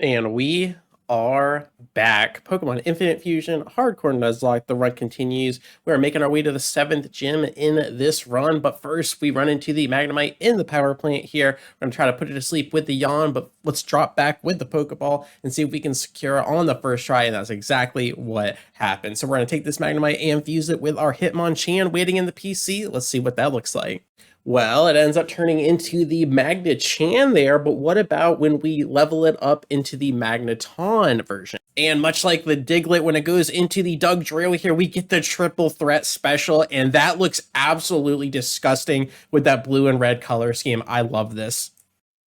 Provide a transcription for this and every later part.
And we are back. Pokemon Infinite Fusion, Hardcore Nuzlocke. The run continues. We are making our way to the 7th gym in this run, but first we run into the Magnemite in the power plant here. We're going to try to put it to sleep with the Yawn, but let's drop back with the Pokeball and see if we can secure it on the first try, and that's exactly what happened. So we're going to take this Magnemite and fuse it with our Hitmonchan waiting in the PC. Let's see what that looks like. Well, it ends up turning into the Magnet-chan there, but what about when we level it up into the Magneton version? And much like the Diglett, when it goes into the Dugtrio here, we get the triple threat special, and that looks absolutely disgusting with that blue and red color scheme. I love this.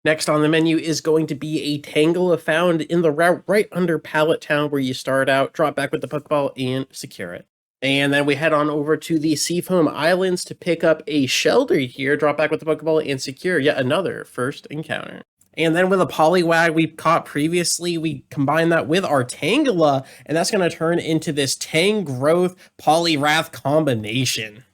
Next on the menu is going to be a Tangela found in the route right under Pallet Town where you start out, drop back with the Pokeball, and secure it. And then we head on over to the Seafoam Islands to pick up a Shelter here, drop back with the Pokeball, and secure yet another first encounter. And then with a Poliwag we caught previously, we combine that with our Tangela, and that's going to turn into this Tangrowth Poliwrath combination.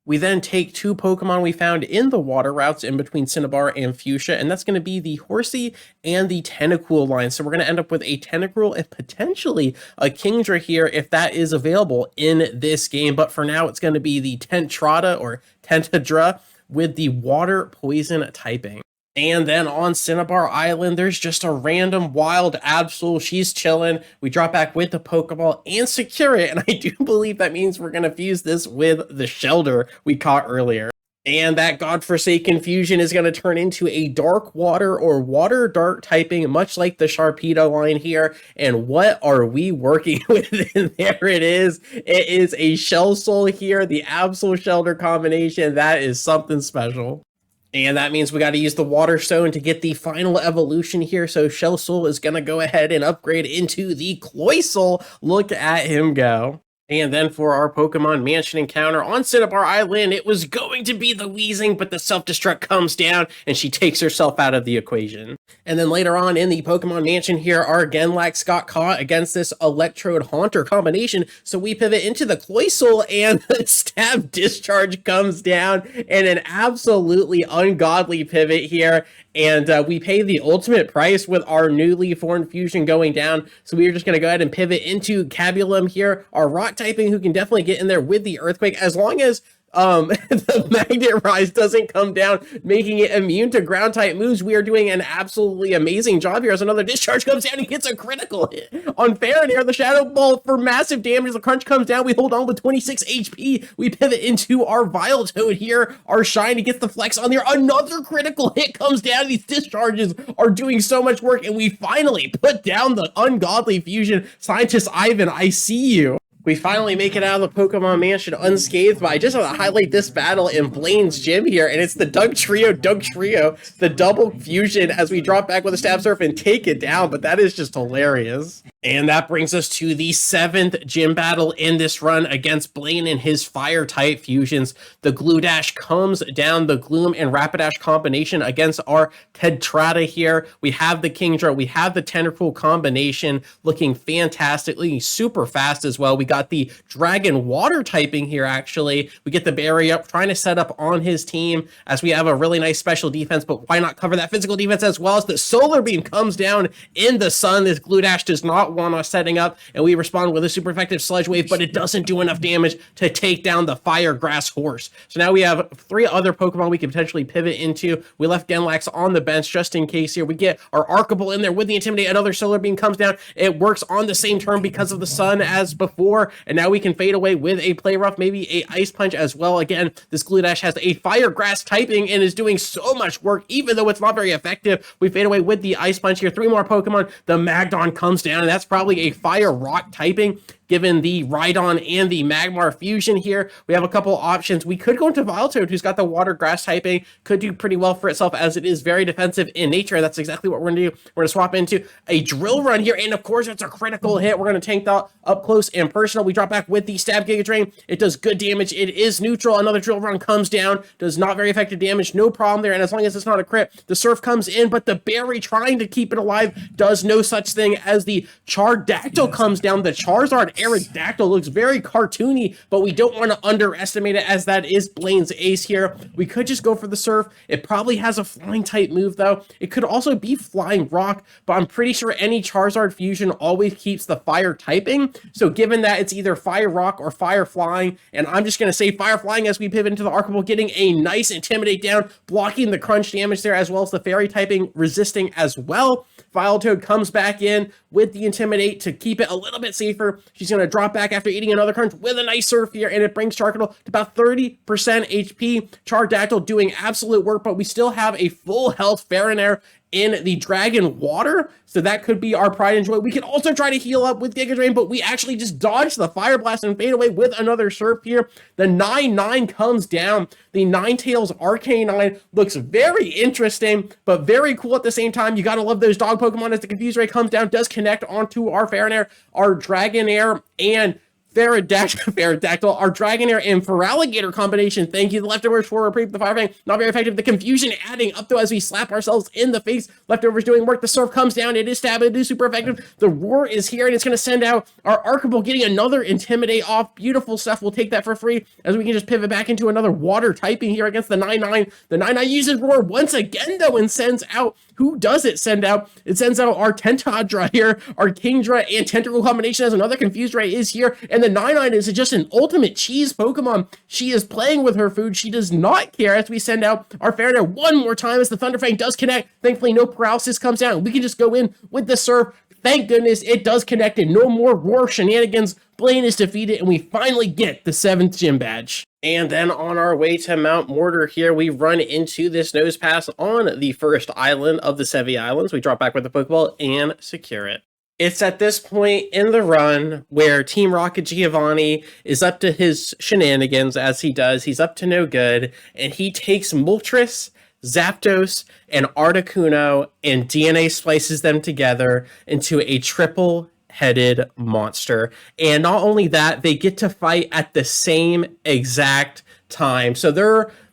We then take two Pokemon we found in the water routes in between Cinnabar and Fuchsia, and that's going to be the Horsey and the Tentacool line. So we're going to end up with a Tentacruel and potentially a Kingdra here if that is available in this game. But for now, it's going to be the Tentrada or Tentadra with the water poison typing. And then on Cinnabar Island, there's just a random wild Absol. She's chilling. We drop back with the Pokeball and secure it. And I do believe that means we're going to fuse this with the Shelter we caught earlier. And that godforsaken fusion is going to turn into a Dark Water or Water Dark typing, much like the Sharpedo line here. And what are we working with? And there it is. It is a Shell Soul here, the Absol Shelter combination. That is something special. And that means we got to use the Water Stone to get the final evolution here. So Shell Soul is going to go ahead and upgrade into the Cloysoul. Look at him go. And then for our Pokemon Mansion encounter on Cinnabar Island, it was going to be the Weezing, but the self-destruct comes down and she takes herself out of the equation. And then later on in the Pokemon Mansion here, our Genlax got caught against this Electrode Haunter combination. So we pivot into the Cloysoul and the Stab Discharge comes down and an absolutely ungodly pivot here. And we pay the ultimate price with our newly formed fusion going down. So we're just going to go ahead and pivot into Cabulum here, our rock typing who can definitely get in there with the Earthquake as long as the Magnet Rise doesn't come down, making it immune to ground type moves. We are doing an absolutely amazing job here as another discharge comes down and gets a critical hit on Faraday. The Shadow Ball for massive damage. The crunch comes down. We hold on with 26 HP. We pivot into our Vileplume here. Our Shiny gets the flex on there. Another critical hit comes down. These discharges are doing so much work, and we finally put down the ungodly fusion. Scientist Ivan, I see you. We finally make it out of the Pokemon Mansion unscathed, but I just want to highlight this battle in Blaine's gym here, and it's the Dugtrio, the double fusion as we drop back with a Stab Surf and take it down, but that is just hilarious. And that brings us to the 7th gym battle in this run against Blaine and his Fire-type fusions. The Glue Dash comes down, the Gloom and Rapidash combination against our Tetrada here. We have the Kingdra, we have the Tentacruel combination looking fantastically super fast as well. We got the Dragon Water typing here, actually. We get the Barrier up, trying to set up on his team as we have a really nice special defense, but why not cover that physical defense as well as the Solar Beam comes down in the sun. This Glue Dash does not want us setting up, and we respond with a super effective Sludge Wave, but it doesn't do enough damage to take down the Fire Grass Horse. So now we have 3 other Pokemon we can potentially pivot into. We left Genlax on the bench just in case here. We get our Archibald in there with the Intimidate. Another Solar Beam comes down. It works on the same turn because of the sun as before, and now we can fade away with a Play Rough, maybe a Ice Punch as well. Again, this Glue Dash has a Fire Grass typing and is doing so much work, even though it's not very effective. We fade away with the Ice Punch here. 3 more Pokemon. The Magdon comes down, and that's probably a Fire Rock typing. Given the Rhydon and the Magmar fusion here, we have a couple options. We could go into Vileplume, who's got the Water Grass typing, could do pretty well for itself as it is very defensive in nature. That's exactly what we're going to do. We're going to swap into a Drill Run here, and of course, it's a critical hit. We're going to tank that up close and personal. We drop back with the Stab Giga Drain. It does good damage. It is neutral. Another Drill Run comes down, does not very effective damage. No problem there, and as long as it's not a crit, the Surf comes in, but the Berry, trying to keep it alive, does no such thing as the Chardactyl comes down. The Charizard Aerodactyl looks very cartoony, but we don't want to underestimate it as that is Blaine's ace here. We could just go for the Surf. It probably has a flying type move though. It could also be Flying Rock, but I'm pretty sure any Charizard fusion always keeps the fire typing. So given that it's either Fire Rock or Fire Flying, and I'm just going to say Fire Flying as we pivot into the Archibald, getting a nice Intimidate down, blocking the crunch damage there, as well as the Fairy typing resisting as well. Toad comes back in with the Intimidate to keep it a little bit safer. She's going to drop back after eating another crunch with a nice Surf here, and it brings Charkadle to about 30% HP. Chardactyl doing absolute work, but we still have a full health Ferronair in the Dragon Water, so that could be our pride and joy. We can also try to heal up with Giga Drain, but we actually just dodged the Fire Blast and fade away with another Surf here. The 9-9 comes down. The Ninetales Arcanine looks very interesting, but very cool at the same time. You gotta love those dog Pokemon as the Confuse Ray comes down, does connect onto our Ferronair, our Dragonair, and Ferrodactyl, our Dragonair and Feraligatr combination. Thank you. The leftovers for reprieve. The Fire Fang, not very effective. The confusion adding up though as we slap ourselves in the face. Leftovers doing work. The Surf comes down. It is stabbing. It is super effective. The Roar is here and it's going to send out our Archibald, getting another Intimidate off. Beautiful stuff. We'll take that for free as we can just pivot back into another water typing here against the 9-9. The 9-9 uses Roar once again though and sends out, who does it send out? It sends out our Tentadra here, our Kingdra and Tentacle combination as another Confused Ray is here. And the 9-9 is just an ultimate cheese Pokemon. She is playing with her food. She does not care as we send out our Ferronair one more time as the Thunderfang does connect. Thankfully, no paralysis comes down. We can just go in with the Surf. Thank goodness it does connect and no more Roar shenanigans. Blaine is defeated and we finally get the 7th gym badge. And then on our way to Mount Mortar here, we run into this Nose Pass on the first island of the Sevi Islands. We drop back with the Pokeball and secure it. It's at this point in the run where Team Rocket Giovanni is up to his shenanigans, as he does. He's up to no good, and he takes Moltres, Zapdos, and Articuno and DNA splices them together into a triple-headed monster. And not only that, they get to fight at the same exact time. So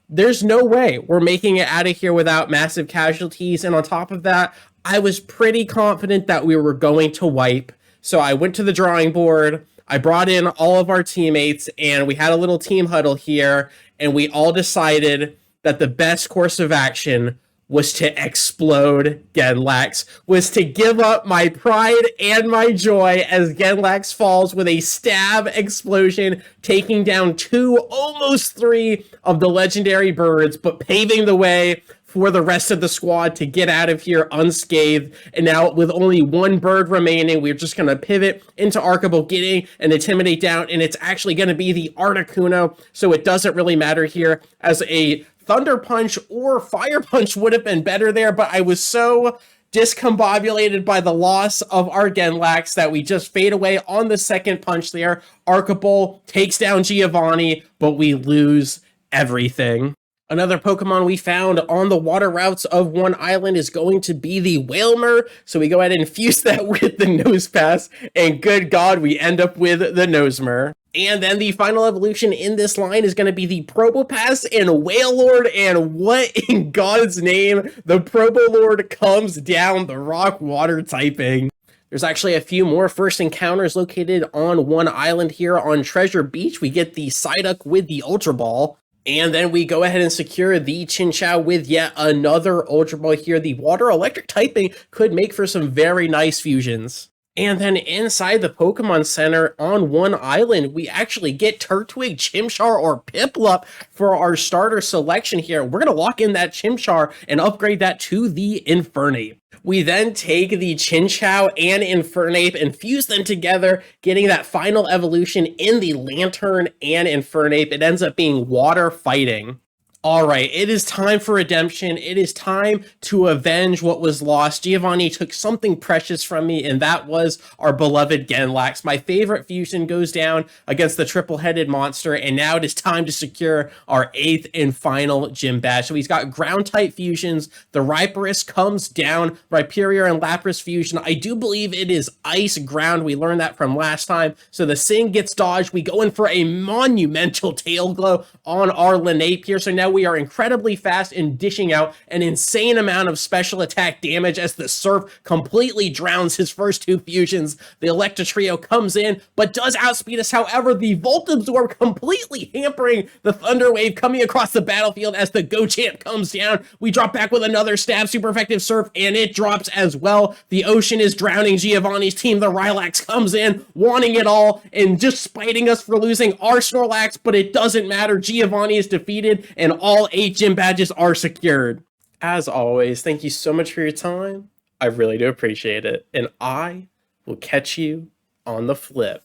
there's no way we're making it out of here without massive casualties. And on top of that, I was pretty confident that we were going to wipe. So I went to the drawing board, I brought in all of our teammates, and we had a little team huddle here, and we all decided that the best course of action was to explode Genlax, was to give up my pride and my joy as Genlax falls with a stab explosion, taking down 2, almost 3 of the legendary birds, but paving the way for the rest of the squad to get out of here unscathed. And now with only 1 bird remaining, we're just going to pivot into Archibald, getting an Intimidate down, and it's actually going to be the Articuno, so it doesn't really matter here, as a Thunder Punch or Fire Punch would have been better there, but I was so discombobulated by the loss of our Genlax that we just fade away on the second punch there. Archibald takes down Giovanni, but we lose everything. Another Pokemon we found on the water routes of one island is going to be the Wailmer, so we go ahead and fuse that with the Nose Pass, and good God, we end up with the Nosemer. And then the final evolution in this line is going to be the Probopass and Wailord, and what in God's name, the Probolord comes down the rock water typing. There's actually a few more first encounters located on one island here on Treasure Beach. We get the Psyduck with the Ultra Ball. And then we go ahead and secure the Chinchou with yet another Ultra Ball here. The water electric typing could make for some very nice fusions. And then inside the Pokemon Center on one island, we actually get Turtwig, Chimchar, or Piplup for our starter selection here. We're going to lock in that Chimchar and upgrade that to the Infernape. We then take the Chinchou and Infernape and fuse them together, getting that final evolution in the Lantern and Infernape. It ends up being water fighting. All right, it is time for redemption. It is time to avenge what was lost. Giovanni took something precious from me, and that was our beloved Genlax. My favorite fusion goes down against the triple-headed monster, and now it is time to secure our 8th and final gym badge. So he's got ground-type fusions. The Rhyperius comes down, Rhyperior and Lapras fusion. I do believe it is ice ground. We learned that from last time. So the Sing gets dodged. We go in for a monumental tail glow on our Lenape here. So now we are incredibly fast in dishing out an insane amount of special attack damage as the Surf completely drowns his first two fusions. The Electro comes in, but does outspeed us. However, the Volt Absorb completely hampering the Thunder Wave coming across the battlefield as the Go-Champ comes down. We drop back with another stab, super effective Surf, and it drops as well. The Ocean is drowning Giovanni's team. The Rylax comes in, wanting it all, and just spiting us for losing our Snorlax, but it doesn't matter. Giovanni is defeated, and all 8 gym badges are secured. As always, thank you so much for your time. I really do appreciate it, and I will catch you on the flip.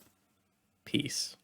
Peace.